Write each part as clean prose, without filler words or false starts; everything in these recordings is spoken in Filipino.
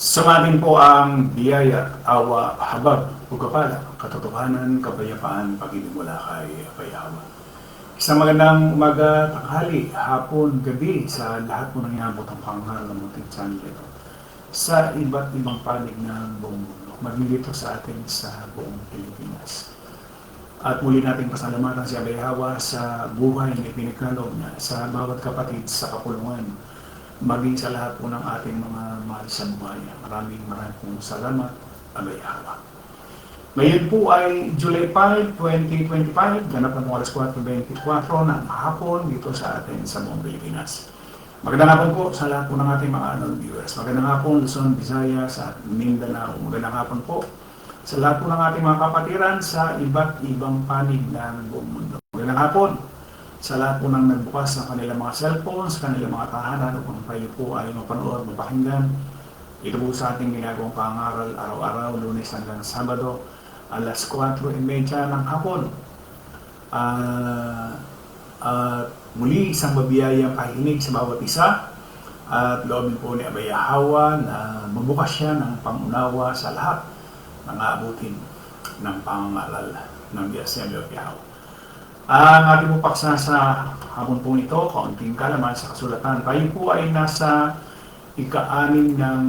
Sumatin po ang biyaya, awa, habag, pagkapala, katotohanan, kapayapaan, pag-ibig mula kay Payawa. Isang magandang umaga, tanghali, hapon, gabi sa lahat po ng inabot ang panghal ng munting channel ito. Sa iba't ibang panig ng buong mundo, maging sa atin sa buong Pilipinas. At muli nating pasalamatan si Payawa sa buhay na ipinagkaloob niya sa bawat kapatid sa kapulungan, maging sa lahat po ng ating mga mahal sa buhay. Maraming pong salamat, Payawa. Ngayon po ay July 5, 2025, ganap ng alas 4:24 ng hapon dito sa atin sa buong Pilipinas. Magandang hapon po sa lahat po ng ating mga viewers. Magandang hapon Luzon, Visayas at Mindanao. Magandang hapon po sa lahat po ng ating mga kapatiran sa iba't ibang panig ng buong mundo. Magandang hapon sa lahat po ng nagbukas ng kanilang mga cellphones, kanilang mga tahanan upang kayo po ay mapanood, mapakinggan. Ito po sa ating ginagawang pangaral araw-araw, Lunes hanggang Sabado, alas 4:30 ng hapon. Muli isang mabiyayang pahinig sa bawat isa at loobin po ni Payawa na mabukas siya ng pangunawa sa lahat ng aabutin ng pangaral ng Assembly of Yahweh. Ang ating po paksa sa hapon po ito, kaunting kalaman sa kasulatan. Tayo po ay nasa ika-anim ng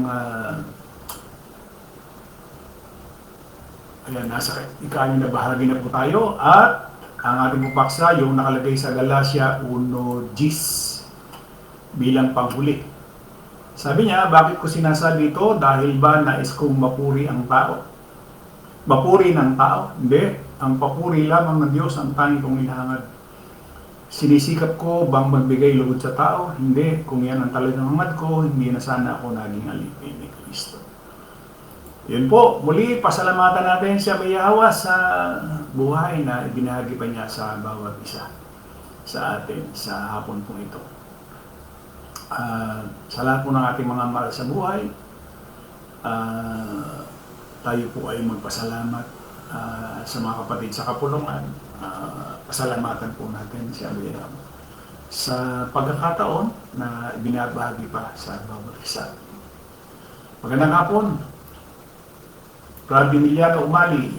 nasa ika-anim na bahagi na po tayo, at ang ating po paksa yung nakalagay sa Galatia 1:10 bilang panghuli. Sabi niya, bakit ko sinasabi ito? Dahil ba nais kong mapuri ang tao? Mapuri ng tao? Hindi. Ang papuri lamang ng Diyos ang tanging kong hinahangad. Sinisikap ko bang magbigay lugod sa tao? Hindi. Kung yan ang talagang hangad ko, hindi na sana ako naging alipin ni Kristo. Yun po, muli pasalamatan natin si Payawa sa buhay na ibinahagi pa niya sa bawat isa sa atin sa hapon po ito. Sa lahat po ng ating mga mahal sa buhay, tayo po ay magpasalamat sa mga kapatid sa kapulungan. Pasalamatan po natin si Payawa sa pagkakataon na binabahagi pa sa bawat isa. Magandang hapon, Brad Emiliano Umali,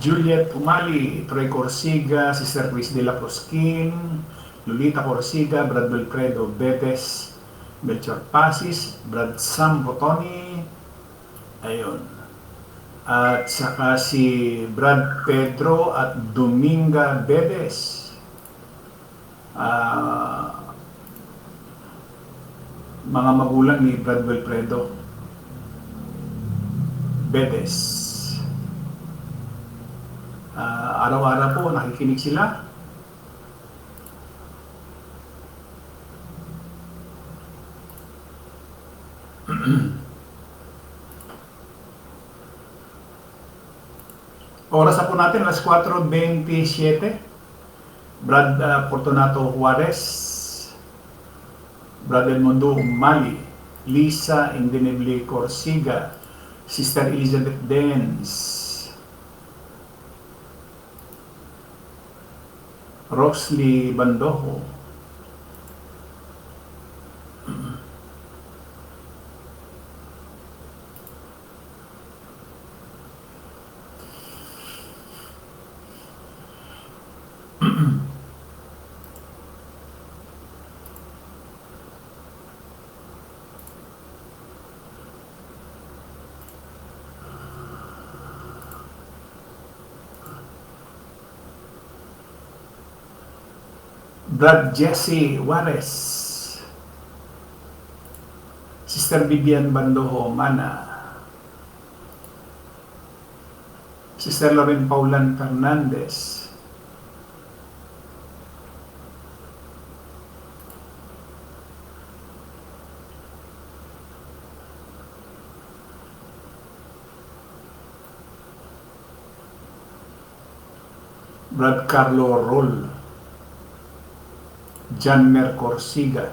Juliet Umali, Troy Corsiga, Sister Chris de la Cruzquin, Lolita Corsiga, Brad Belcredo Betes, Melchor Pasis, Brad Sam Botoni, ayun. At saka si Brad Pedro at Dominga Bedes. Mga magulang ni Brad Belcredo Bedes. Araw-araw po nakikinig sila. Oras na po natin, alas 4:27. Brad Fortunato Juarez, Brad Edmundo Umali, Lisa Indenible Corsiga, Sister Elizabeth Denz, Roxley Bandojo, Brad Jesse Juarez, Sister Vivian Bandojo Mana, Sister Loren Paulan Fernandez, Brad Carlo Roll, Janmer Corsiga.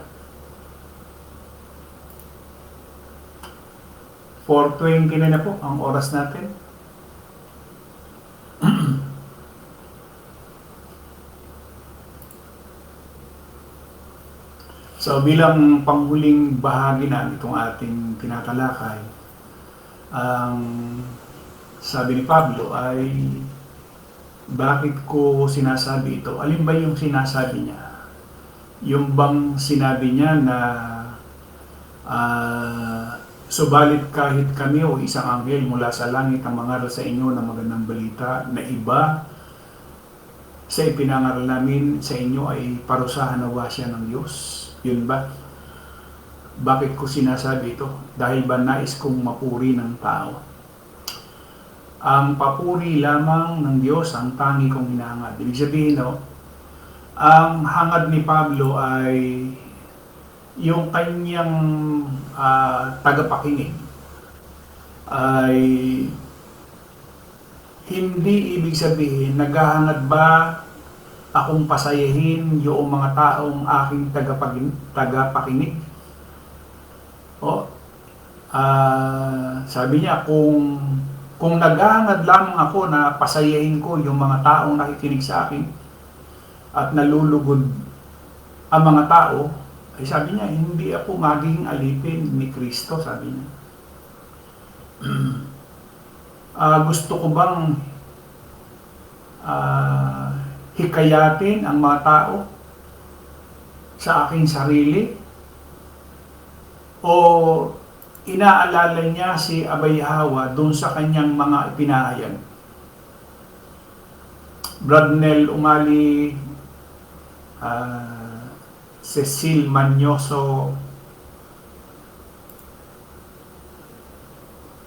4:20 na po ang oras natin. So bilang panghuling bahagi na itong ating tinatalakay, Ang sabi ni Pablo ay, bakit ko sinasabi ito? Alin ba yung sinasabi niya? Yung bang sinabi niya na subalit kahit kami o isang anghel mula sa langit ang mangaral sa inyo ng magandang balita na iba sa ipinangaral namin sa inyo ay parusahan nawa siya ng Diyos. Yun ba? Bakit ko sinasabi ito? Dahil ba nais kong mapuri ng tao? Ang papuri lamang ng Diyos ang tangi kong hinahangad. Ibig sabihin, no, ang hangad ni Pablo ay yung kanyang tagapakinig ay hindi ibig sabihin naghahangad ba akong pasayahin yung mga taong aking tagapakinig. O, sabi niya, kung naghahangad lamang ako na pasayahin ko yung mga taong nakikinig sa akin at nalulugod ang mga tao, ay sabi niya, hindi ako magiging alipin ni Kristo, sabi niya. Gusto ko bang hikayatin ang mga tao sa aking sarili? O inaalala niya si Abay Hawa doon sa kanyang mga ipinahayag? Bradnell Umali, Cecil Manyoso,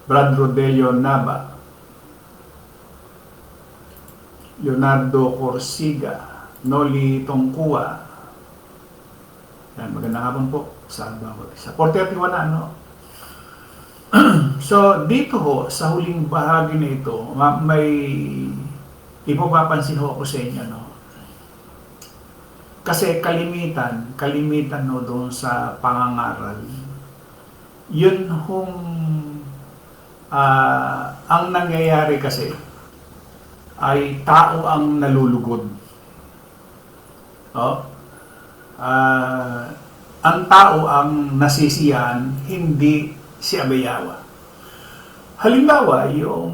Brad Rodelio Nava, Leonardo Corsiga, Noli Tongkua. Yan, magandang hapon po sa bawat isa. 4:31 na, no? So, dito ho, sa huling bahagi na ito, may ipapapansin ho ako sa inyo, no? Kasi kalimitan no, doon sa pangangaral, yun hong ang nangyayari kasi ay tao ang nalulugod. Ang tao ang nasisiyahan, hindi si Abay Hawa. Halimbawa, yung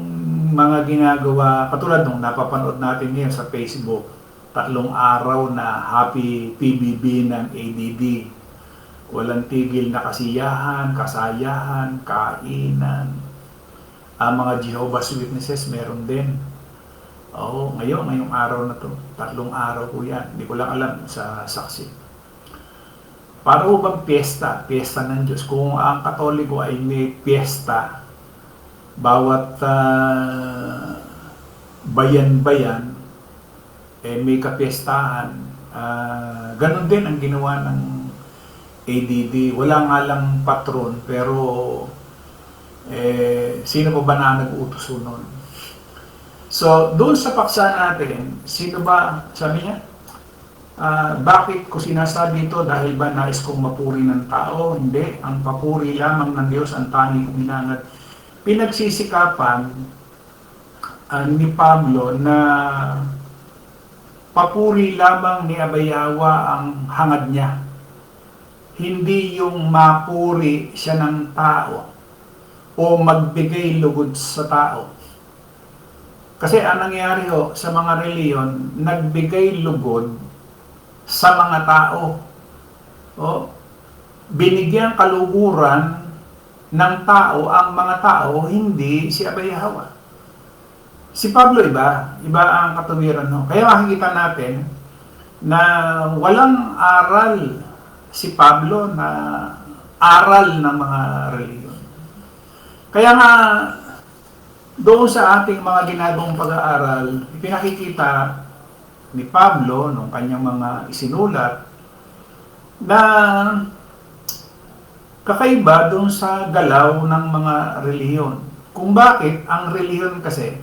mga ginagawa, katulad nung napapanood natin ngayon sa Facebook, 3 araw na happy PBB ng ADD. Walang tigil na kasiyahan, kasayahan, kainan. Ang mga Jehovah's Witnesses meron din. Ngayong araw na to, 3 araw po yan. Hindi ko lang alam sa saksi. Para ho bang piyesta ng Diyos? Kung ang Katoliko ay may piyesta, bawat bayan-bayan, may kapiestahan, ganun din ang ginawa ng ADD. Wala nga lang patron, pero sino pa ba na nag-uutos nun? So, doon sa paksa natin, sino ba, sabi niya, bakit ko sinasabi ito? Dahil ba nais kong mapuri ng tao? Hindi. Ang papuri lamang ng Diyos ang tanging kong hinangad. Pinagsisikapan ni Pablo na papuri lamang ni Abay Hawa ang hangad niya. Hindi yung mapuri siya ng tao o magbigay lugod sa tao. Kasi ang nangyayari ho sa mga reliyon, nagbigay lugod sa mga tao. Binigyan kaluguran ng tao ang mga tao, hindi si Abay Hawa. Si Pablo iba ang katuwiran. No? Kaya makikita natin na walang aral si Pablo na aral ng mga reliyon. Kaya nga, doon sa ating mga ginagawang pag-aaral, pinakikita ni Pablo, nung kanyang mga isinulat, na kakaiba doon sa galaw ng mga reliyon. Kung bakit ang reliyon kasi,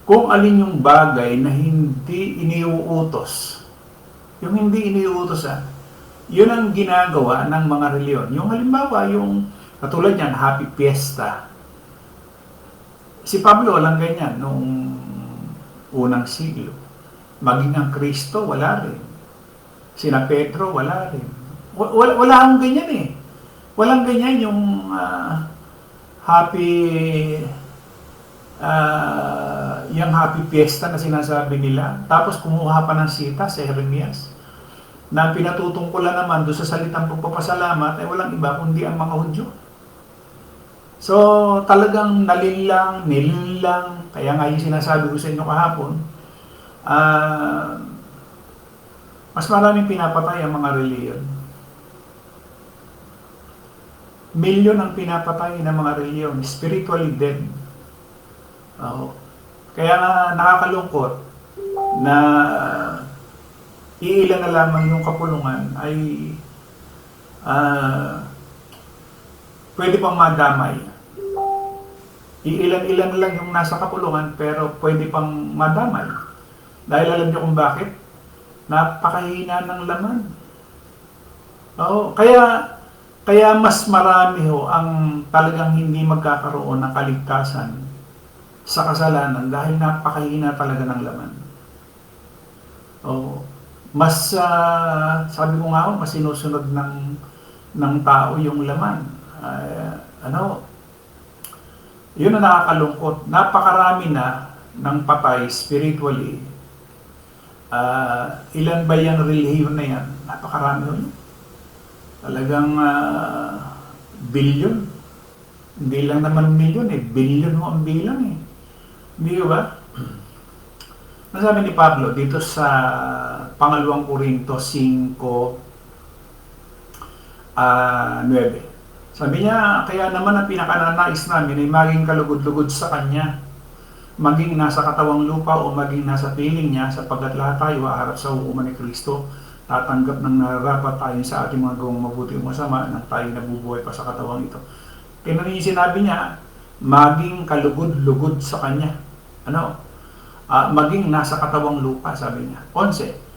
kung alin yung bagay na hindi iniuutos, yung hindi iniuutos, yun ang ginagawa ng mga reliyon. Yung halimbawa, yung katulad yan, Happy Fiesta. Si Pablo walang ganyan nung unang siglo. Maging ang Kristo, wala rin. Sina Pedro, wala rin. Wala akong ganyan eh. Walang ganyan yung happy, yung happy fiesta na sinasabi nila. Tapos kumuha pa ng sita sa Jeremias na pinatutungkulan naman doon sa salitang pagpapasalamat ay walang iba kundi ang mga Hudyo. So, talagang nilinlang, kaya nga yung sinasabi ko sa inyo kahapon, mas maraming pinapatay ang mga reliyon. Milyon ang pinapatay ng mga reliyon, spiritually dead. Kaya nga nakakalungkot na iilan na lamang yung kapulungan ay pwede pang madamay. Iilan-ilan lang yung nasa kapulungan pero pwede pang madamay. Dahil alam niyo kung bakit? Napakahina ng laman. Kaya mas marami ang talagang hindi magkakaroon ng kaligtasan sa kasalanan dahil napakahina talaga ng laman. Sabi ko nga mas sinusunod ng tao yung laman. Yun ang nakakalungkot. Napakarami na ng patay spiritually. Ilan ba yung relihiyon na yan? Napakarami yun. Talagang bilyon. Hindi lang naman milyon bilyon mo ang bilang Hindi ba? Nasabi ni Pablo dito sa pangalawang Korinto 5:9. Sabi niya, kaya naman ang pinakananais namin ay maging kalugod-lugod sa Kanya, maging nasa katawang lupa o maging nasa piling niya, sapagkat lahat tayo haharap sa hukuman ni Kristo, tatanggap ng nararapat tayo sa ating mga gawang mabuti o masama nang tayo nabubuhay pa sa katawang ito. Kaya yung sinabi niya, maging kalugod-lugod sa Kanya. Maging nasa katawang lupa, sabi niya. 11.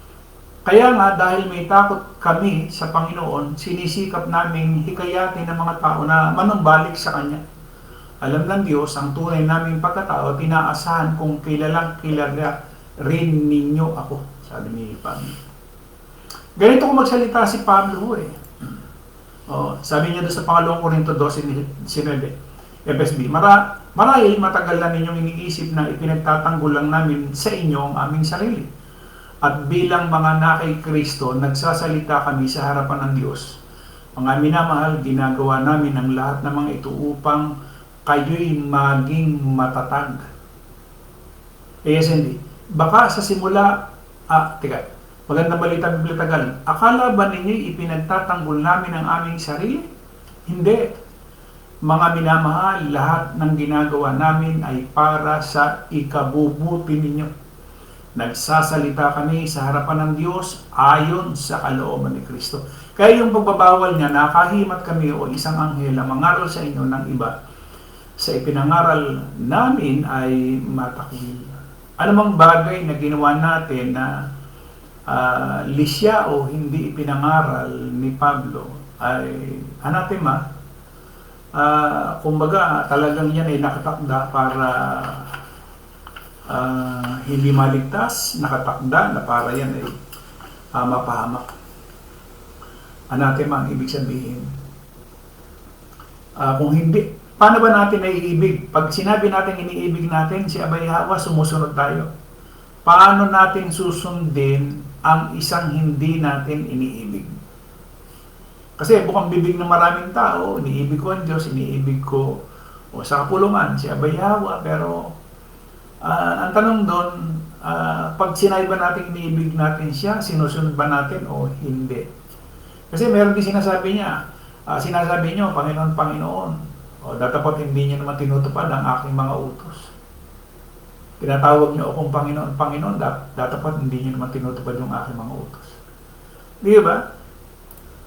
Kaya nga dahil may takot kami sa Panginoon, sinisikap namin hikayatin ng mga tao na manumbalik sa Kanya. Alam ng Diyos ang tunay naming pagkatao, tinaasahan kung kilala rin ninyo ako, sabi ni Pablo. Ganito kung magsalita si Pablo sabi niya doon sa pangalawang Korinto 12:19, FSB, marahil matagal na ninyong iniisip na ipinagtatanggol lang namin sa inyo ang aming sarili. At bilang mga nakay Kristo, nagsasalita kami sa harapan ng Diyos. Mga minamahal, ginagawa namin ang lahat ng mga ito upang kayo'y maging matatag. ASND, baka sa simula, magandang balita, bibliotagal, akala ba ninyo'y ipinagtatanggol namin ang aming sarili? Hindi. Mga minamahal, lahat ng ginagawa namin ay para sa ikabubuti ninyo. Nagsasalita kami sa harapan ng Diyos ayon sa kalooban ni Kristo. Kaya yung pagbabawal niya, nakahimat kami o isang anghel na mangaral sa inyo ng iba, sa ipinangaral namin ay matakwil. Anumang bagay na ginawa natin na lisya o hindi ipinangaral ni Pablo ay anathema. Kumbaga talagang yan ay nakatakda para hindi maligtas, nakatakda na para yan ay mapahamak. Anathema ang ibig sabihin. Kung hindi, paano ba natin naiibig? Pag sinabi natin iniibig natin si Abay Hawa, sumusunod tayo. Paano natin susundin ang isang hindi natin iniibig? Kasi bukang bibig ng maraming tao, iniibig ko ang Diyos, iniibig ko sa kapulungan si Abay Hawa, pero ang tanong doon, pag sinabi ba natin iniibig natin siya, sinusunod ba natin o hindi? Kasi meron din sinasabi niya, sinasabi niyo, Panginoon, Panginoon, datapat hindi niyo naman tinutupad ang aking mga utos. Tinatawag niyo akong Panginoon, Panginoon, datapat hindi niyo naman tinutupad yung aking mga utos. Di ba?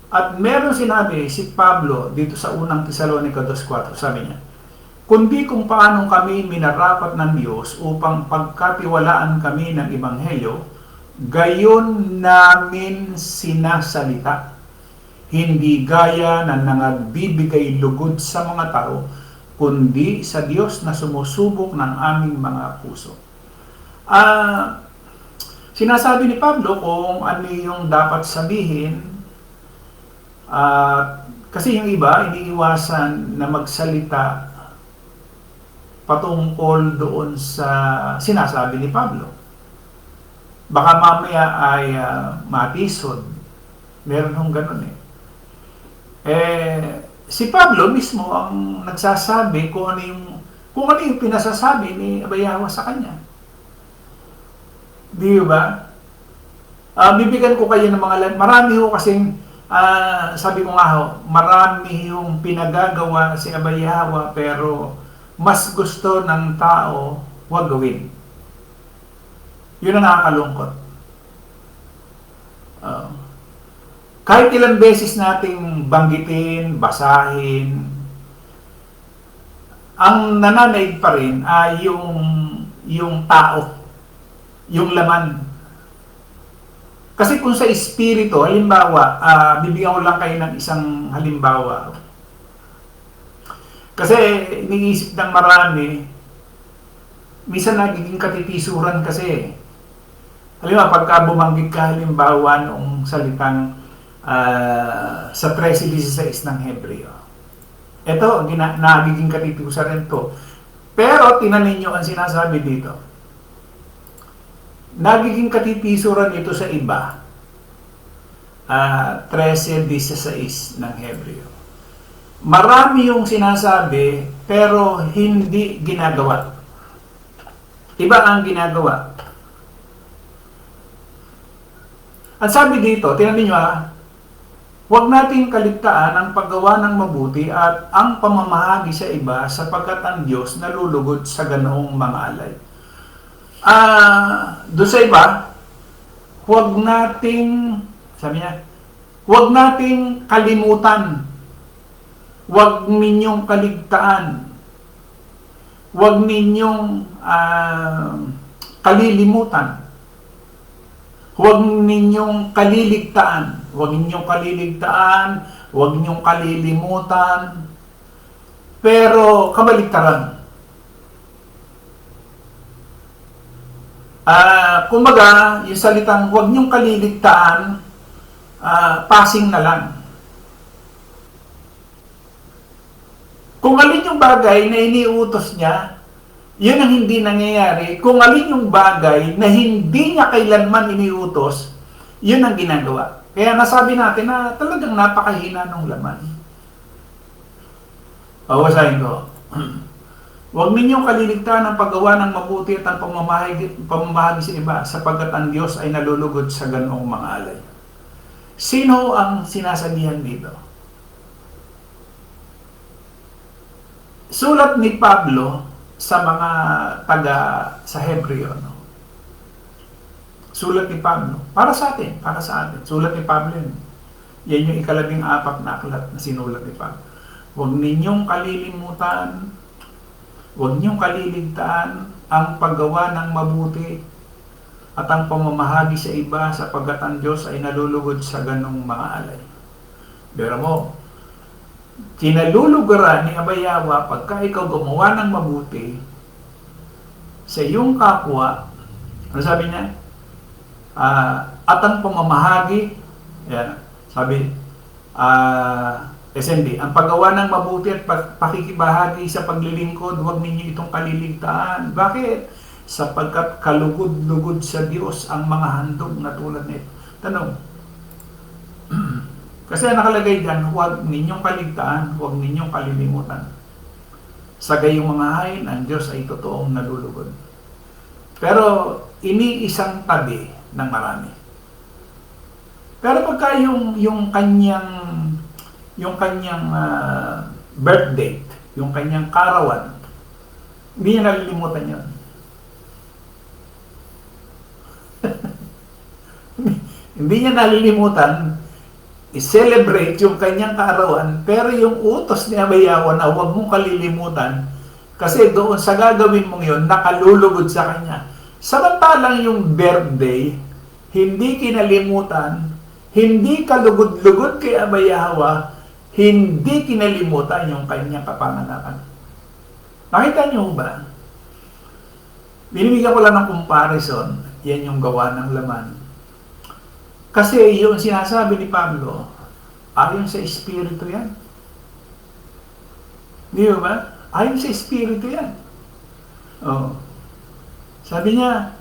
At meron sinabi si Pablo dito sa unang Tesalonica 2:4, sabi niya, kundi kung paano kami minarapat ng Diyos upang pagkatiwalaan kami ng Ebanghelyo, gayon namin sinasalita. Hindi gaya na nangagbibigay lugod sa mga tao, kundi sa Diyos na sumusubok ng aming mga puso. Sinasabi ni Pablo kung ano yung dapat sabihin, kasi yung iba, iniiwasan na magsalita patungkol doon sa sinasabi ni Pablo. Baka mamaya ay matisod. Meron hong ganun eh. Si Pablo mismo ang nagsasabi kung ano yung pinasasabi ni Abayawa sa kanya. Di ba? Bibigyan ko kayo ng mga marami ho kasing sabi ko nga ho, marami yung pinagagawa si Abayawa pero mas gusto ng tao huwag gawin. Yun ang nakakalungkot. Kahit ilang beses nating banggitin, basahin, ang nananaig pa rin ay yung tao, yung laman. Kasi kung sa espiritu, halimbawa, bibigyan ko lang kayo ng isang halimbawa. Kasi iniisip ng marami, minsan nagiging katitisuran kasi. Halimbawa, pagka bumanggit ka halimbawa noong salitang sa 13:16 ng Hebreo. Ito, nagiging katitisuran to. Pero, tinanin nyo ang sinasabi dito. Nagiging katitisuran ito sa iba. 13:16 ng Hebreo. Marami yung sinasabi, pero hindi ginagawa. Iba ang ginagawa. Ang sabi dito, tinanin nyo huwag nating kaligtaan ang paggawa ng mabuti at ang pamamahagi sa iba sapagkat ang Diyos nalulugod sa ganoong mga alay. Doon sa iba, huwag nating, sabi niya, huwag nating kalimutan. Huwag ninyong kaligtaan. Huwag ninyong kalilimutan. Huwag ninyong kaliligtaan. Huwag ninyong kaliligtaan. Huwag ninyong kalilimutan. Pero kabaligtaran. Kumbaga, yung salitang huwag ninyong kaliligtaan, passing na lang. Kung alin yung bagay na iniutos niya, yun ang hindi nangyayari. Kung alin yung bagay na hindi niya kailanman iniutos, yun ang ginagawa. Kaya nasabi natin na talagang napakahina ng laman. Bawasahin ko. Huwag ninyong kaliligtaan ang paggawa ng mabuti at ang pamamahagi sa iba sapagkat ang Diyos ay nalulugod sa ganoong mga alay. Sino ang sinasabihan dito? Sulat ni Pablo sa mga taga sa Hebreo, no? Sulat ni Pablo para sa atin. Sulat ni Pablo yun. Yan yung 14 na aklat na sinulat ni Pablo. Huwag ninyong kalilimutan, huwag ninyong kaliligtaan ang paggawa ng mabuti at ang pamamahagi sa iba sapagkat ang Diyos ay nalulugod sa ganong mga alay. Pero mo, kinalulugaran ni Abayawa pagka ikaw gumawa ng mabuti sa iyong kapwa, ano sabi niya? At ang pamamahagi, yan, sabi, SND, ang paggawa ng mabuti at pakikibahagi sa paglilingkod, huwag ninyo itong kaliligtaan. Bakit? Sapagkat kalugod-lugod sa Diyos ang mga handog na tulad nito. Tanong, kasi nakalagay dyan, huwag ninyong kaligtaan, huwag ninyong kalilimutan. Sa gayong mga hain, ang Diyos ay totoong nalulugod. Pero, iniisang tabi ng marami. Pero pagka yung kanyang birth date, yung kanyang karawan, hindi niya nalilimutan yun. Hindi niya nalilimutan i-celebrate yung kanyang kaarawan, pero yung utos ni Abayawa na huwag mong kalilimutan kasi doon sa gagawin mong yun, nakalulugod sa kanya. Samantalang yung birthday, hindi kinalimutan, hindi kalugod-lugod kay Abayawa, hindi kinalimutan yung kanyang kapanganakan. Nakita niyo ba? Binibigyan ko lang ng comparison, yan yung gawa ng laman. Kasi yung sinasabi ni Pablo, ayon sa Espiritu yan. Di ba? Ayon sa Espiritu yan. Oh. Sabi niya,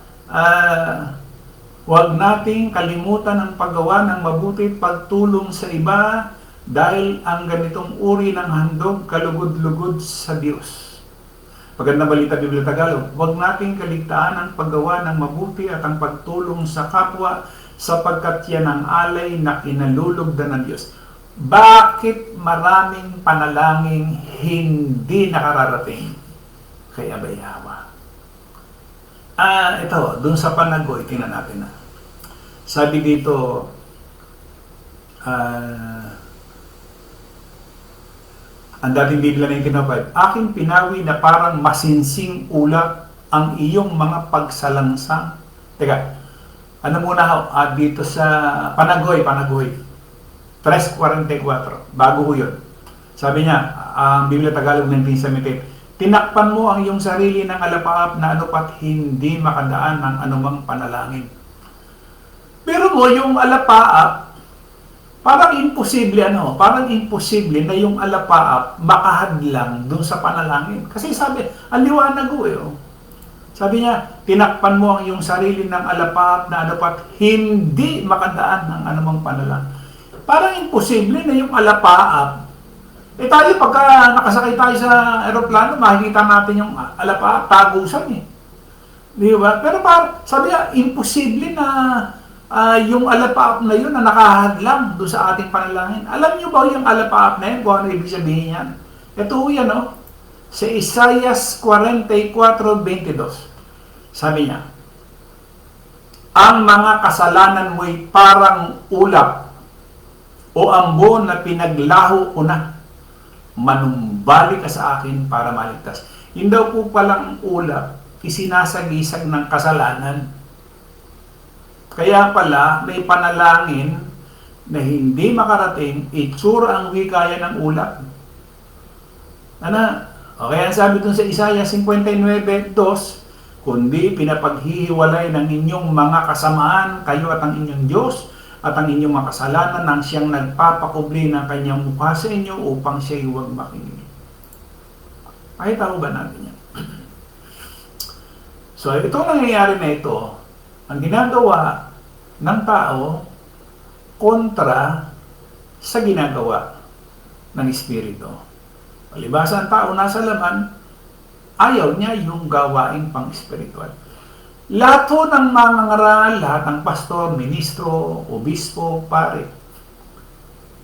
huwag nating kalimutan ang paggawa ng mabuti at pagtulong sa iba dahil ang ganitong uri ng handog kalugod-lugod sa Diyos. Magandang balita Biblia Tagalog, huwag nating kaligtaan ang paggawa ng mabuti at ang pagtulong sa kapwa sapagkat yan ang alay na kinalulugdan ng Diyos. Bakit maraming panalangin hindi nakararating kay Abay Hawa? Ito, dun sa Panagoy, tingnan natin na. Sabi dito, ang dating Biblia na yung tinapad, aking pinawi na parang masinsing ulap ang iyong mga pagsalangsang. Teka, ano muna ho? Dito sa Panagoy, 3:44, bago ho yun. Sabi niya, ang Biblia Tagalog 1978, tinakpan mo ang iyong sarili ng alapaap na anupat hindi makadaan ng anumang panalangin. Pero mo, yung alapaap, parang imposible na yung alapaap makahadlang dun sa panalangin. Kasi sabi, ang liwanag ko Sabi niya, tinakpan mo ang iyong sarili ng alapaap na dapat hindi makadaan ng anumang panalangin. Parang imposible na yung alapaap. Tayo pagka nakasakay tayo sa aeroplano, makikita natin yung alapaap, tagusan Di ba? Pero sabi niya, imposible na yung alapaap na yun na nakahadlang doon sa ating panalangin. Alam niyo ba yung alapaap na yun? Kung ano ibig sabihin yan? Ito yan, sa Isaias 44:22. Sabi niya, ang mga kasalanan mo'y parang ulap o ambon na pinaglaho ko na. Manumbalik ka sa akin para maligtas. Yun daw po palang ulap, isinasagisag ng kasalanan. Kaya pala, may panalangin na hindi makarating, itsura ang wikaya ng ulap. Okay, ang sabi dun sa Isaiah 59:2, kundi pinapaghihiwalay ng inyong mga kasamaan, kayo at ang inyong Diyos, at ang inyong mga kasalanan nang siyang nagpapakubli ng kanyang mukha sa inyo upang siya'y huwag makinig. Ay, tao ba natin yan? So, ito nangyayari na ito, ang ginagawa ng tao kontra sa ginagawa ng Espiritu. Palibasa ang tao nasa laman, ayaw niya yung gawaing pang-espiritual. Lahat ho ng mga ngaral, lahat ng pastor, ministro, obispo, pare.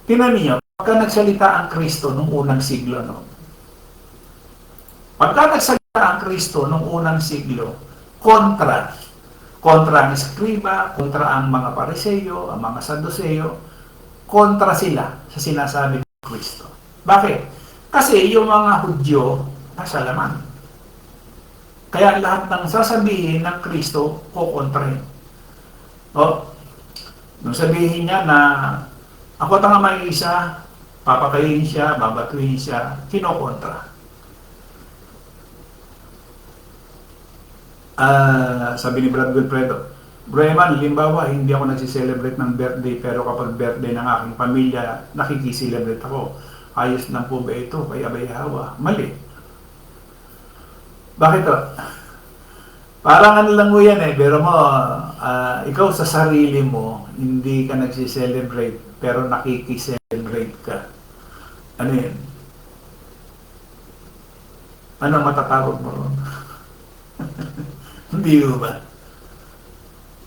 Tingnan niyo, pagka nagsalita ang Kristo nung unang siglo, Pagka nagsalita ang Kristo nung unang siglo, kontra ang eskriba, kontra ang mga pariseyo, ang mga saduseyo, kontra sila sa sinasabi ng Kristo. Bakit? Kasi yung mga Hudyo nasa laman. Kaya lahat ng sasabihin ng Kristo, kukontrahin. Nung sabihin niya na ako at ang may isa, papakayin siya, babatuhin siya, kinokontra. Sabi ni Brad Wilfredo, Bro Eman, halimbawa, hindi ako nagsiselebrate ng birthday, pero kapag birthday ng aking pamilya, nakikiselebrate ako. Ayos lang po ba ito kay Abay Hawa? Mali. Bakit to? Parang ano lang mo yan pero mo, ikaw sa sarili mo, hindi ka nagsiselebrate, pero nakikiselebrate ka. Ano yan? Ano matatawag mo ron? Hindi ba?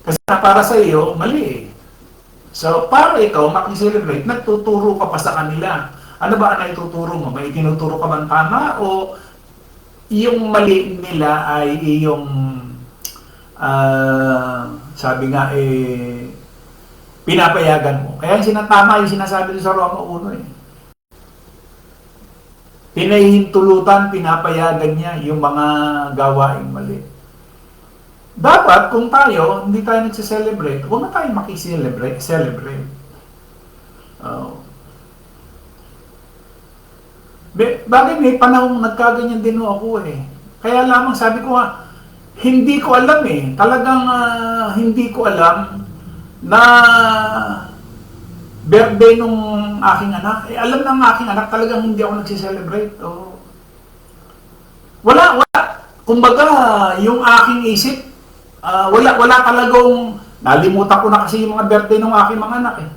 Kasi para sa iyo, mali So, para ikaw makiselebrate, nagtuturo ka pa sa kanila. Ano ba ang ituturo mo? May tinuturo ka bang tama o yung mali nila ay yung sabi nga pinapayagan mo. Kaya yung sinatama yung sinasabi sa Roma 1 Pinahihintulutan, pinapayagan niya yung mga gawaing mali. Dapat, kung tayo, hindi tayo nagsiselebrate, huwag na tayo makiselebrate. Bakit may panahong nagkaganyan din ako Kaya lamang sabi ko hindi ko alam Talagang hindi ko alam na birthday nung aking anak. Alam ng aking anak, talagang hindi ako nagsiselebrate. Wala. kumbaga, yung aking isip, wala talagang, nalimutan ko na kasi yung mga birthday ng aking mga anak eh.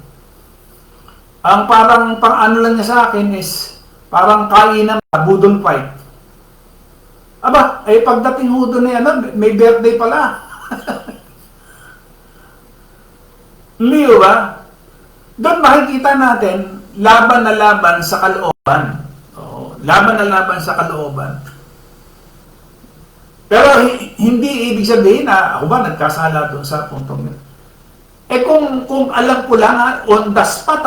Ang parang pang ano lang niya sa akin is, parang kainan, budol fight. Aba, eh pagdating ho doon na yan, may birthday pala. Leo ba? Doon makikita natin, laban na laban sa kalooban. Oo, laban na laban sa kalooban. Pero hindi ibig sabihin na ako ba nagkasala doon sa puntong yun. Eh kung alam ko lang on the spot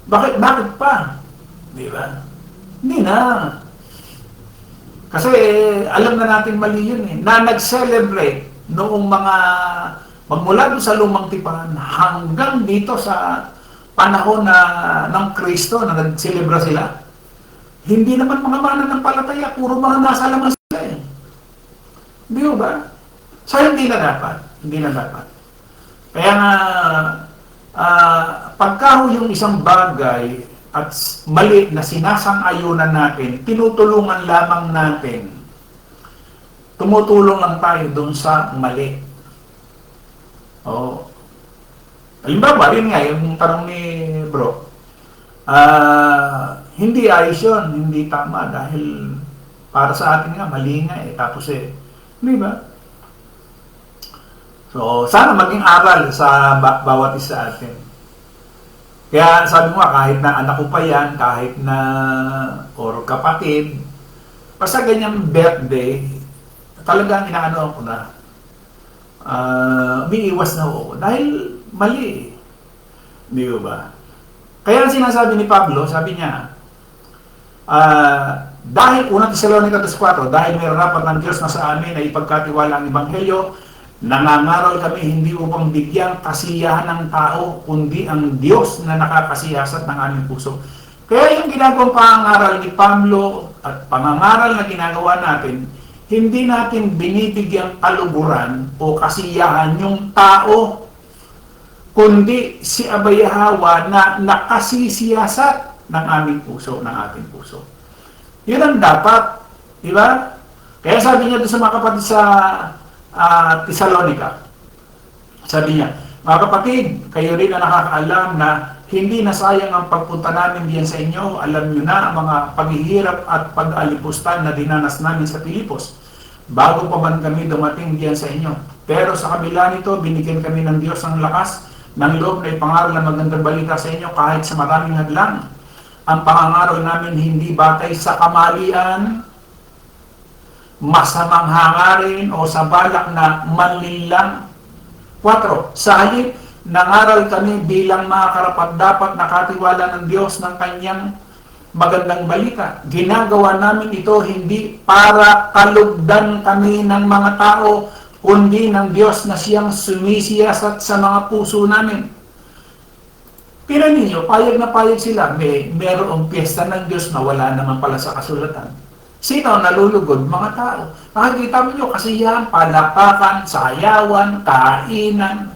bakit pa? Di ba? Hindi na. Kasi alam na natin mali yun eh. Na nag-celebrate noong mga magmula doon sa lumang tipan hanggang dito sa panahon ng Kristo na nag-celebra sila. Hindi naman mga mananampalataya, puro mga nasa laman sila eh. Di ba? So hindi na dapat. Hindi na dapat. Kaya nga, pagka yung isang bagay at mali na sinasang-ayunan natin, tinutulungan lamang natin. Tumutulong lang tayo doon sa mali. Oh. Halimbawa, rin nga, yung tanong ni bro, hindi ayos yun, hindi tama dahil para sa atin nga, mali nga eh. Tapos di ba? So, sana maging aral sa bawat isa atin. Kaya sabi mo kahit na anak ko pa yan, kahit na or kapatid, basta ganyang birthday, talagang inaano ko na, umiiwas na ako dahil mali. Di ba? Kaya ang sinasabi ni Pablo, sabi niya, dahil unang Tesalonica 2:4, dahil may rapat ng Diyos na sa amin na ipagkatiwala ang Ebanghelyo, nangangaral kami hindi upang bigyan kasiyahan ng tao, kundi ang Diyos na nakakasiyasat ng aming puso. Kaya yung ginagawang pangangaral ni Pablo at pangangaral na ginagawa natin, hindi natin binibigyang kaluguran o kasiyahan yung tao, kundi si Abay Hawa na nakasisiyasat ng aming puso, ng ating puso. Yun ang dapat, di ba? Kaya sabi niya doon sa mga kapatid sa Thessalonica, sabi niya, mga kapatid, kayo rin na nakakaalam na hindi nasayang ang pagpunta namin diyan sa inyo. Alam niyo na ang mga paghihirap at pag-alipustan na dinanas namin sa Pilipos bago pa man kami dumating diyan sa inyo. Pero sa kabila nito, binigyan kami ng Diyos ng lakas ng loob na ipangaral na magandang balita sa inyo kahit sa maraming hadlang. Ang pangangaral namin hindi batay sa kamalian, masamang hangarin o sa balak na manlinlang. 4. Sa halip, nangaral kami bilang mga karapat-dapat na katiwala ng Diyos ng kanyang magandang balita. Ginagawa namin ito hindi para kalugdan kami ng mga tao, kundi ng Diyos na siyang sumisiyasat sa mga puso namin. Pero ninyo, payag na payag sila. Merong piyesta ng Diyos na wala naman pala sa kasulatan. Sino ang nalulugod? Mga tao. Nakikita mo nyo kasiyahan, palakpakan, sayawan, kainan.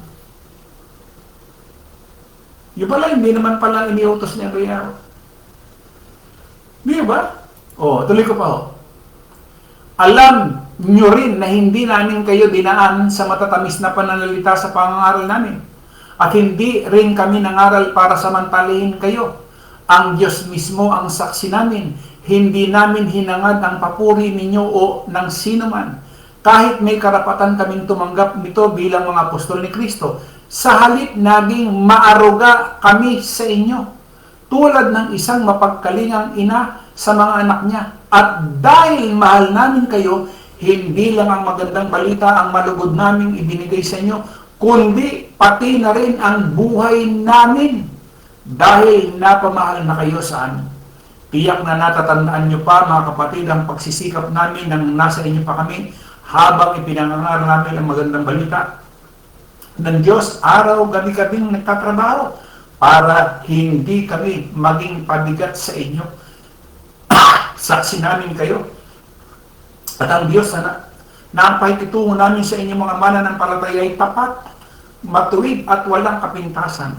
Yung pala, hindi naman pala iniutos niya kaya. Di ba? Tuloy ko pa Alam nyo rin na hindi namin kayo dinaan sa matatamis na pananalita sa pangangaral namin. At hindi rin kami nangaral para samantalahin kayo. Ang Diyos mismo ang saksi namin. Hindi namin hinangad ang papuri ninyo o ng sino man. Kahit may karapatan kaming tumanggap nito bilang mga apostol ni Kristo. Sa halip naging maaruga kami sa inyo. Tulad ng isang mapagkalingang ina sa mga anak niya. At dahil mahal namin kayo, hindi lang ang magandang balita ang malugod naming ibinigay sa inyo, kundi pati na rin ang buhay namin. Dahil napamahal na kayo saan. Tiyak na natatandaan nyo pa, mga kapatid, ang pagsisikap namin nang nasa inyo pa kami habang ipinangangaral namin ang magandang balita ng Diyos. Araw, gabi-gabing nagtatrabaho para hindi kami maging pabigat sa inyo. Saksi namin kayo. At ang Diyos na ang pakikitungo namin sa inyo mga mananampalataya ay tapat, matuwid at walang kapintasan.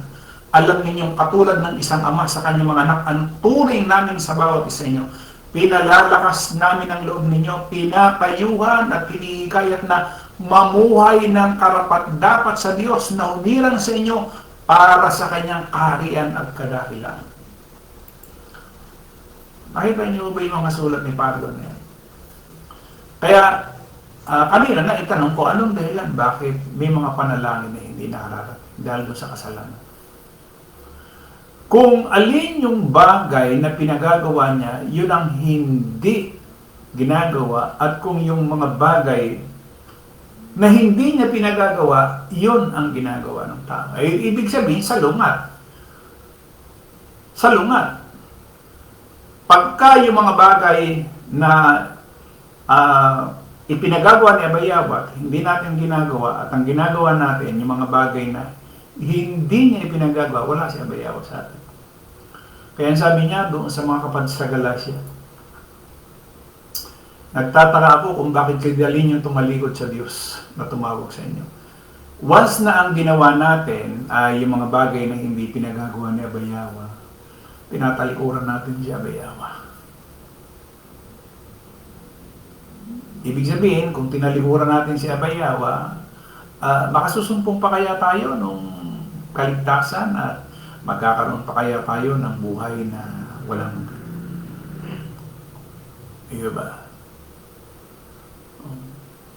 Alam ninyong katulad ng isang ama sa kanyang mga anak, ang turing namin sa bawat isa inyo. Pinalalakas namin ang loob ninyo, pinapayuhan at pinihikayat na mamuhay ng karapat-dapat sa Diyos na humirang sa inyo para sa kanyang kaharian at kadakilaan. Nakita niyo ba yung mga sulat ni Pablo na yan? Kaya, kanina na itanong ko, anong dahilan? Bakit may mga panalangin na hindi nakarating dahil doon sa kasalanan? Kung alin yung bagay na pinagagawa niya, yun ang hindi ginagawa. At kung yung mga bagay na hindi niya pinagagawa, yun ang ginagawa ng tao. Ay, ibig sabihin, salungat. Salungat. Pagka yung mga bagay na ipinagagawa ni Abayawat, hindi natin ginagawa, at ang ginagawa natin, yung mga bagay na hindi niya ipinagagawa, wala si Abayawat sa atin. Kaya sabi niya doon sa mga kapatid sa Galacia, nagtataka ako kung bakit kagaling yung tumalikod sa Diyos na tumawag sa inyo. Once na ang ginawa natin ay yung mga bagay na hindi pinagagawa ni Abayawa, pinatalikuran natin si Abayawa. Ibig sabihin, kung tinalikuran natin si Abayawa, makasusumpong pa kaya tayo nung kaligtasan at magkakaroon pa kaya tayo ng buhay na walang ba?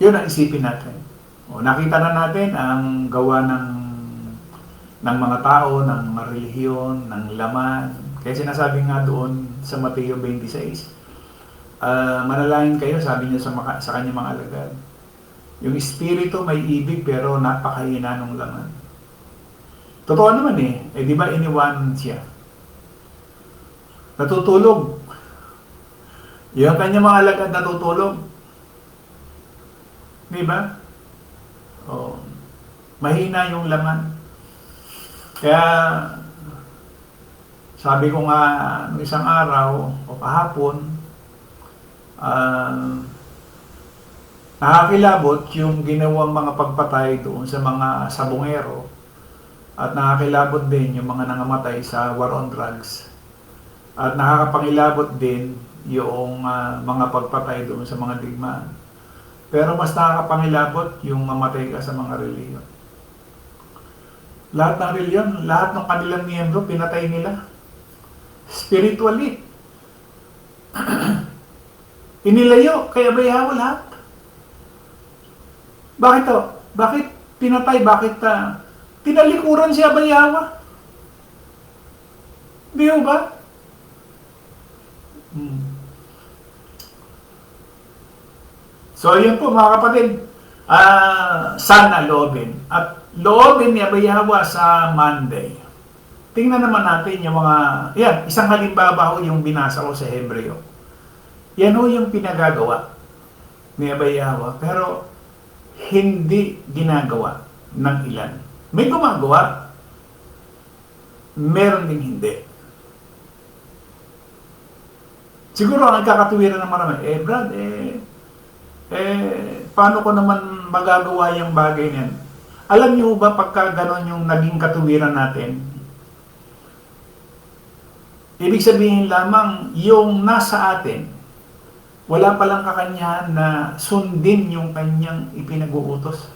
Yun ang isipin natin. Nakita na natin ang gawa ng mga tao, ng mga relihiyon, ng laman. Kaya sinasabi nga doon sa Mateo 26, manalangin kayo, sabi niya sa kanyang mga alagad. Yung espiritu may ibig pero napakahina ng laman. Totoo naman di ba iniwan siya? Natutulog. Yung kanyang mga alagad natutulog. Di ba? Mahina yung laman. Kaya, sabi ko nga, ng isang araw o kahapon, nakakilabot yung ginawang mga pagpatay doon sa mga sabongero at nakakilabot din yung mga nangamatay sa war on drugs at nakakapangilabot din yung mga pagpatay doon sa mga digmaan. Pero mas nakakapangilabot yung mamatay ka sa mga reliyon. Lahat ng reliyon, lahat ng kanilang miyembro, pinatay nila. Spiritually. Inilayo, kaya Abayawa lahat. Bakit to? Bakit pinatay? Bakit tinalikuran si Abayawa? Di ba? So, yun po mga kapatid. Sana loobin. At loobin ni Abayawa sa Monday. Tingnan naman natin yung mga... Yan, isang halimbawa yung binasa ko sa Hebreo. Yan ho yung pinagagawa ni Abayawa. Pero hindi ginagawa ng ilan. May gumagawa. Meron ding hindi. Siguro ang nagkakatuwiran ng marami, Brad, paano ko naman magagawa yung bagay niyan? Alam niyo ba pagka ganon yung naging katuwiran natin, ibig sabihin lamang yung nasa atin, wala palang kakanyahan na sundin yung kanyang ipinag-uutos.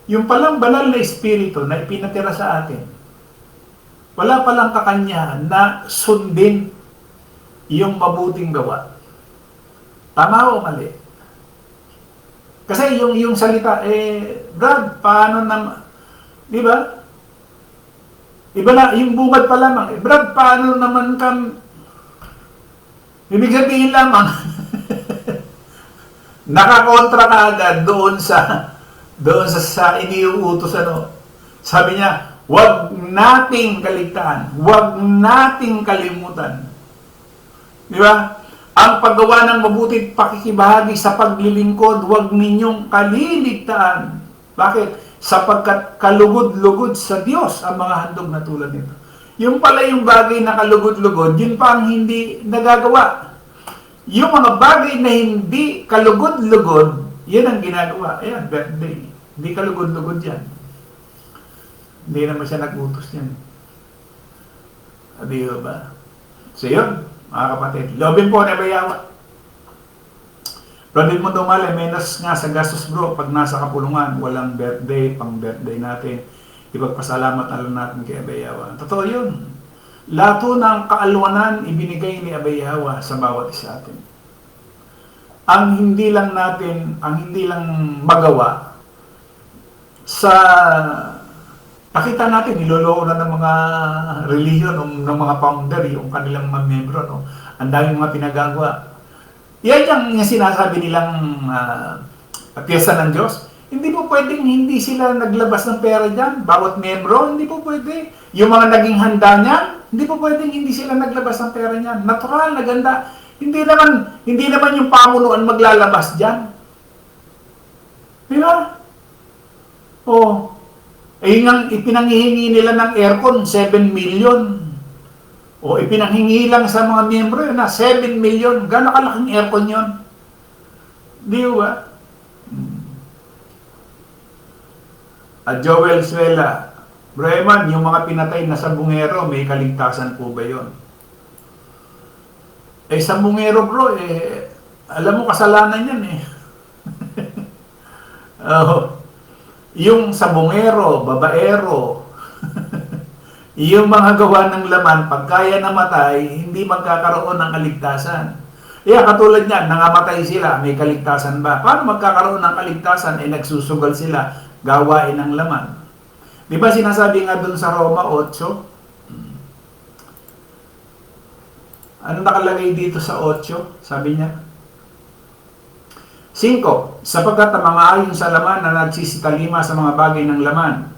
Yung palang banal na espiritu na ipinatira sa atin, wala palang kakanyahan na sundin yung mabuting gawa. Tama o mali? Kasi yung salita, Brad, paano naman, di ba? Iba na, yung bungad pa lamang, Brad, paano naman ibig sabihin lamang, nakakontra ka agad doon sa iniuutos Sabi niya, huwag nating kaligtaan, huwag nating kalimutan. Di ba? Ang paggawa ng mabuti pakikibahagi sa paglilingkod, huwag ninyong kaliligtaan. Bakit? Sapagkat kalugod-lugod sa Diyos ang mga handog na tulad nito. Yung pala yung bagay na kalugod-lugod, yun pa ang hindi nagagawa. Yung mga bagay na hindi kalugod-lugod, yun ang ginagawa. Ayan, birthday. Hindi kalugod-lugod yan. Hindi naman siya nag-utos yan. Sabi ba? So yun, mga kapatid. Loobin po na bayawa. Pero din mo dumali, menos nga sa gastos bro, pag nasa kapulungan, walang birthday, pang birthday natin, ipagpasalamat na lang natin kay Abayawa. Totoo yun. Lato ng kaalwanan ibinigay ni Abayawa sa bawat isa atin. Ang hindi lang magawa sa nakita natin, niloloko na ng mga relihiyon, ng mga founder, yung kanilang mga membro, no? Ang daming mga pinagagawa. Yan yung sinasabi nilang piyesta ng Diyos. Hindi po pwedeng hindi sila naglabas ng pera dyan. Bawat membro, hindi po pwede. Yung mga naging handa niyan, hindi po pwedeng hindi sila naglabas ng pera niyan. Natural, naganda. Hindi naman yung pamunuan maglalabas dyan. Di ba? Oh. Ipinanghihingi nila ng aircon, 7 million. O ipinanghingi lang sa mga miyembro na 7 million. Gano'ng kalaking aircon yun? Di ba? At Joel Suela, Bro Eman, yung mga pinatay na sabungero, may kaligtasan po ba yun? Sabungero bro, alam mo kasalanan yan yung sabungero, babaero, yung mga gawa ng laman, pag kaya namatay, hindi magkakaroon ng kaligtasan. Katulad niyan, nangamatay sila, may kaligtasan ba? Paano magkakaroon ng kaligtasan? Nagsusugal sila, gawain ng laman. Di ba sinasabi nga dun sa Roma 8? Ano nakalagay dito sa 8? Sabi niya, 5. Sapagkat ang mga ayon sa laman na nagsisitalima sa mga bagay ng laman.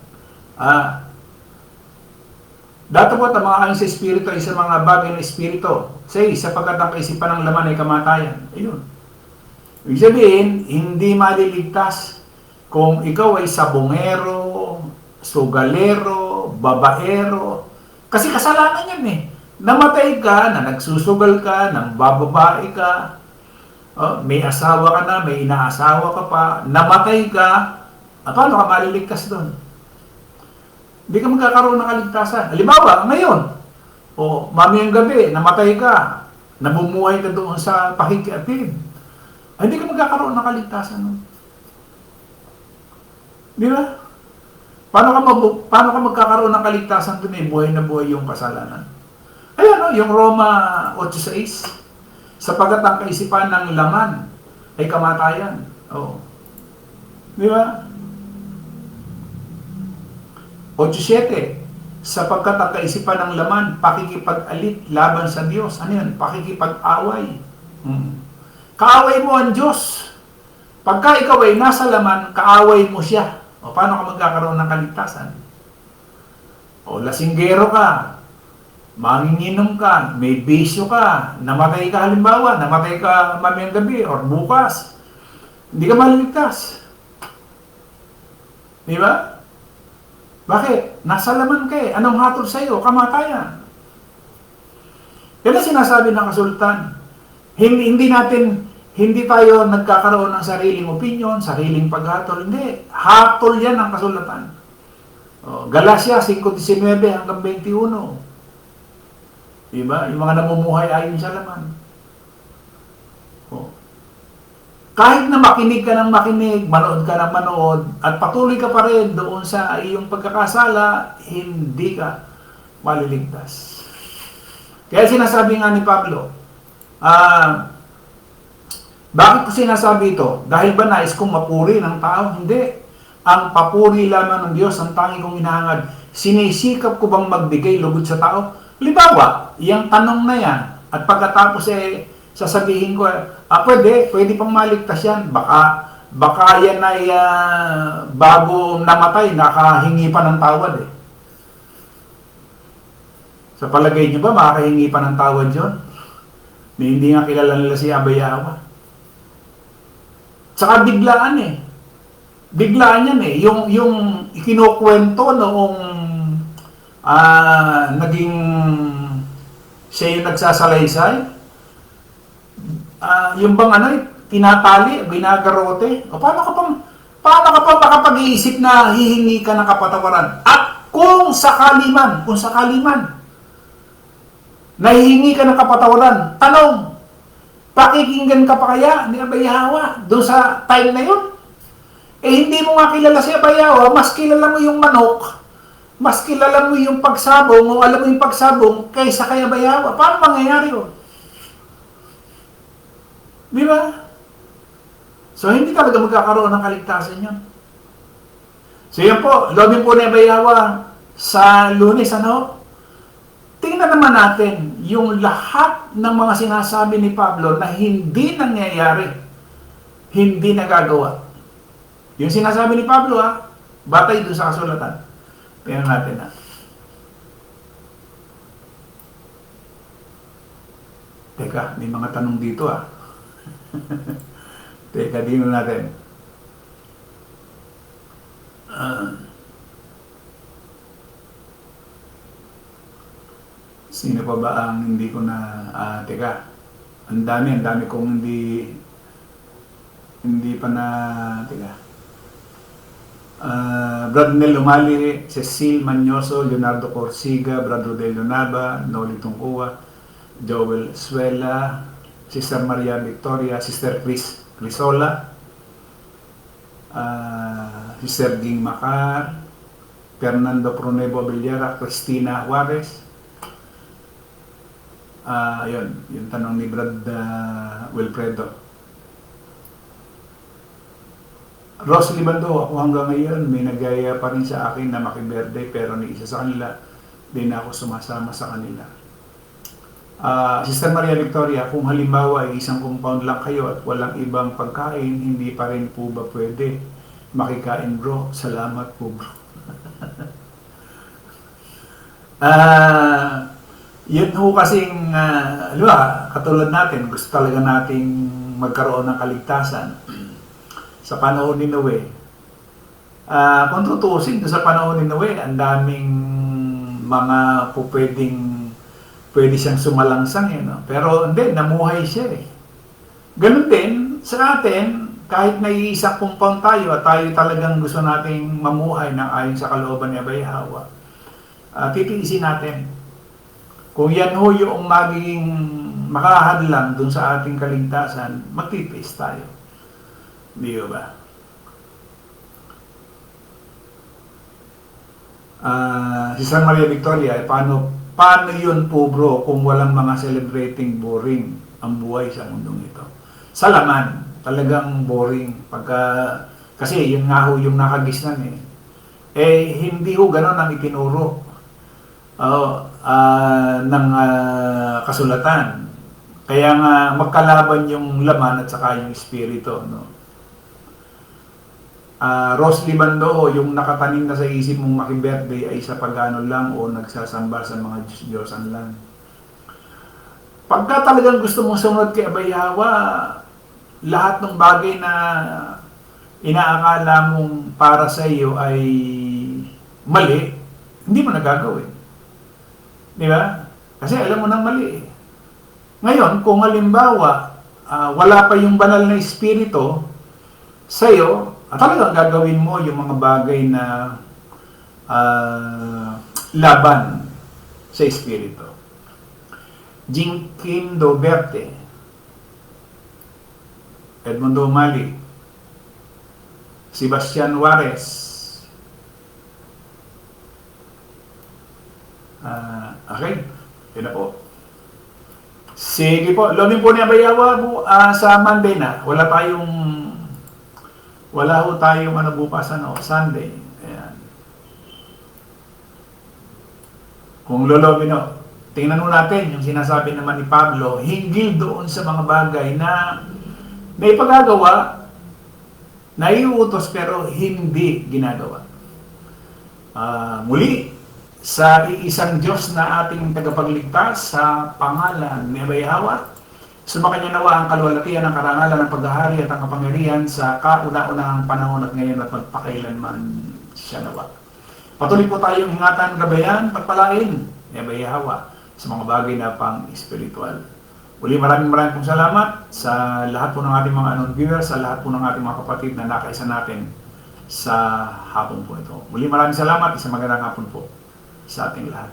Datapot ang mga ayon sa Espiritu ay sa mga bagay ng Espiritu. 6. Sapagkat ang kaisipan ng laman ay kamatayan. Ayun. Ibig sabihin, hindi maliligtas kung ikaw ay sabongero, sugalero, babaero. Kasi kasalanan yan Namatay ka, na nagsusugal ka, nang bababae ka, may asawa ka na, may inaasawa ka pa, namatay ka, paano ka maliligtas doon? Hindi ka magkakaroon ng kaligtasan. Halimbawa, ngayon, mamayang gabi, namatay ka, namumuhay ka doon sa pakikiapid, hindi ka magkakaroon ng kaligtasan doon. Di ba? Paano ka magkakaroon ng kaligtasan doon buhay na buhay yung kasalanan? Ayan yung Roma 8:6. Sapagat ang kaisipan ng laman ay kamatayan. Di ba? 8:7. Sapagkat ang kaisipan ng laman, pakikipag-alit laban sa Diyos. Ano yan? Pakikipag-away. Kaaway mo ang Diyos. Pagka ikaw ay nasa laman, kaaway mo siya. Paano ka magkakaroon ng kaligtasan? Lasinggero ka, manginginom ka, may bisyo ka, namatay ka halimbawa, namatay ka mamayang gabi or bukas, hindi ka maliligtas. Di ba? Bakit? Nasa laman ka Anong hatol sa iyo? Kamatayan. Yan ang sinasabi ng kasultan. Hindi tayo nagkakaroon ng sariling opinion, sariling paghatol. Hindi. Hatol yan ang kasulatan. Galacia 5:19 hanggang 21. Diba? Yung mga namumuhay ayon sa laman. Kahit na makinig ka ng makinig, manood ka ng manood, at patuloy ka pa rin doon sa iyong pagkakasala, hindi ka maliligtas. Kaya sinasabi nga ni Pablo, bakit ko sinasabi ito? Dahil ba nais kong mapuri ng tao? Hindi. Ang papuri lamang ng Diyos ang tangi kong hinahangad. Sinisikap ko bang magbigay lugod sa tao? Halimbawa, yung tanong na yan, at pagkatapos sasabihin ko, pwede pang maligtas yan. Baka yan ay bago namatay, nakahingi pa ng tawad Sa palagay niyo ba, makakahingi pa ng tawad yun? Hindi nga kilala nila si Abayawa. Saka biglaan Biglaan yan Yung ikinukwento noong naging siya yung nagsasalaysay. Yung bang tinatali, ginagarote. Paano ka pa makapag-iisip na hihingi ka ng kapatawaran? At kung sakali man, Nahihingi ka ng kapatawaran. Tanong, pakikinggan ka pa kaya ni Abay Hawa doon sa time na yun? Eh hindi mo nga kilala si Abay Hawa, mas kilala mo yung manok, mas kilala mo yung pagsabong, o alam mo yung pagsabong, kaysa kay Abay Hawa. Paano mangyayari yun? Di ba? So hindi talaga magkakaroon ng kaligtasan yun. So yan po, lobby po ni Abay Hawa sa Lunes, ano? Tingnan naman natin yung lahat ng mga sinasabi ni Pablo na hindi nangyayari, hindi nagagawa. Yung sinasabi ni Pablo, batay doon sa kasulatan. Tingnan natin na. Teka, may mga tanong dito Teka, dino natin. Sino pa ba ang hindi ko na, teka, ang dami kong hindi pa na, teka. Brad Nel Lumali, Cecil Manyoso, Leonardo Corsiga, Brad Rodelio Nava, Noli Tungkua, Joel Suela, Sister Maria Victoria, Sister Crisola, Sister Ging Macar, Fernando Pronebo Villara, Cristina Juarez. Ayun, yung tanong ni Brad Wilfredo. Rose Libando, ako hanggang ngayon may nagaya pa rin sa akin na makiberde, pero ni isa sa kanila, di na ako sumasama sa kanila. Sister Maria Victoria, kung halimbawa ay isang compound lang kayo at walang ibang pagkain, hindi pa rin po ba pwede makikain, bro? Salamat po, bro. Yun ho kasing, katulad natin, gusto talaga nating magkaroon ng kaligtasan sa panahon ni Noe. Kung tutusin sa panahon ni Noe, ang daming mga pwede siyang sumalangsang, no? Pero hindi, namuhay siya Ganun din sa atin, kahit na iisang compound tayo at tayo talagang gusto nating mamuhay ng ayon sa kalooban ni Abay Hawa, titiisin natin. Kung yan ho yung magiging makahadlang dun sa ating kaligtasan, magtitiis tayo. Di ba? Si San Maria Victoria, paano yun po, bro, kung walang mga celebrating, boring ang buhay sa mundong ito? Sa laman, talagang boring. Kasi yun nga ho yung nakagisnan hindi ho ganon ang itinuro ng kasulatan. Kaya nga magkalaban yung laman at saka yung espiritu, no? Rose Libando, yung nakatanim na sa isip mong makibirthday ay sa pagano lang o nagsasamba sa mga Diyos-Diyosan lang. Pagka talagang gusto mong sumunod kay Abay Hawa, lahat ng bagay na inaakala mong para sa iyo ay mali, hindi mo nagagawin. Di ba? Kasi alam mo nang mali. Ngayon, kung halimbawa, wala pa yung banal na espiritu sa'yo, talagang gagawin mo yung mga bagay na laban sa espiritu. Jinkin Doberte, Edmundo Mali, Sebastian Juarez, okay, yun na po. Sige po, lomin po ni Abay Hawa sa Monday na. Wala ho tayong bukas, Sunday. Ayan. Kung lolomin tingnan mo natin yung sinasabi naman ni Pablo, hinggil doon sa mga bagay na may pagagawa, naiutos pero hindi ginagawa. Muli, sa iisang Diyos na ating tagapagligtas sa pangalan ni Abay Hawa, sumakanya nawa ang kaluwalhatian, ang karangalan, ang paghahari at ang kapangyarihan sa kauna-unahang panahon at ngayon at magpakailanman siya nawa. Patuloy po tayong ingatan, gabayan, pagpalain ni Abay Hawa sa mga bagay na pang-espiritual. Uli, maraming pong salamat sa lahat po ng ating mga viewers, sa lahat po ng ating mga kapatid na nakaisa natin sa hapon po ito. Muli, maraming salamat, isang magandang hapon po sa ating lahat.